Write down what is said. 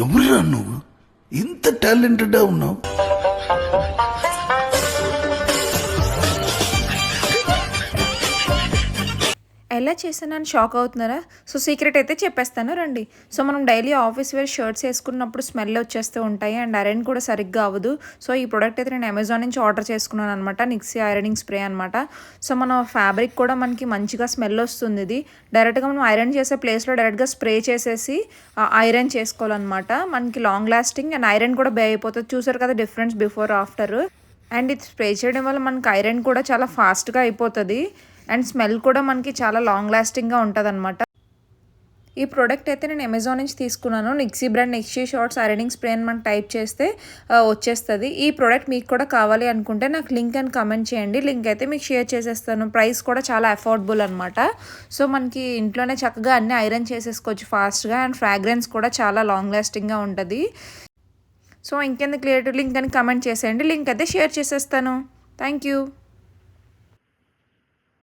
ఎవరురా నువ్వు ఇంత టాలెంటెడ్ ఉన్నావు? ఎలా చేశానని షాక్ అవుతున్నారా? సో సీక్రెట్ అయితే చెప్పేస్తాను రండి. సో మనం డైలీ ఆఫీస్ వేర్ షర్ట్స్ వేసుకున్నప్పుడు స్మెల్ వచ్చేస్తూ ఉంటాయి అండ్ ఐరన్ కూడా సరిగ్గా అవ్వదు. సో ఈ ప్రోడక్ట్ అయితే నేను అమెజాన్ నుంచి ఆర్డర్ చేసుకున్నాను అనమాట. నిక్సీ ఐరనింగ్ స్ప్రే అనమాట. సో మన ఫ్యాబ్రిక్ కూడా మనకి మంచిగా స్మెల్ వస్తుంది. ఇది డైరెక్ట్గా మనం ఐరన్ చేసే ప్లేస్లో డైరెక్ట్గా స్ప్రే చేసేసి ఐరన్ చేసుకోవాలన్నమాట. మనకి లాంగ్ లాస్టింగ్ అండ్ ఐరన్ కూడా బే అయిపోతుంది. చూసారు కదా డిఫరెన్స్ బిఫోర్ ఆఫ్టర్. అండ్ ఇది స్ప్రే చేయడం వల్ల మనకి ఐరన్ కూడా చాలా ఫాస్ట్గా అయిపోతుంది అండ్ స్మెల్ కూడా మనకి చాలా లాంగ్ లాస్టింగ్గా ఉంటుంది అనమాట. ఈ ప్రోడక్ట్ అయితే నేను అమెజాన్ నుంచి తీసుకున్నాను. Nixie brand Nixie shorts ironing spray అని మనం టైప్ చేస్తే వచ్చేస్తుంది. ఈ ప్రోడక్ట్ మీకు కూడా కావాలి అనుకుంటే నాకు లింక్ అని కమెంట్ చేయండి. లింక్ అయితే మీకు షేర్ చేసేస్తాను. ప్రైస్ కూడా చాలా అఫోర్డబుల్ అనమాట. సో మనకి ఇంట్లోనే చక్కగా అన్నీ ఐరన్ చేసేసుకోవచ్చు ఫాస్ట్గా అండ్ ఫ్రాగ్రెన్స్ కూడా చాలా లాంగ్ లాస్టింగ్గా ఉంటుంది. సో ఇంకెందుకు క్లియర్ లింక్ అని కమెంట్ చేసేయండి. లింక్ అయితే షేర్ చేసేస్తాను. Thank you.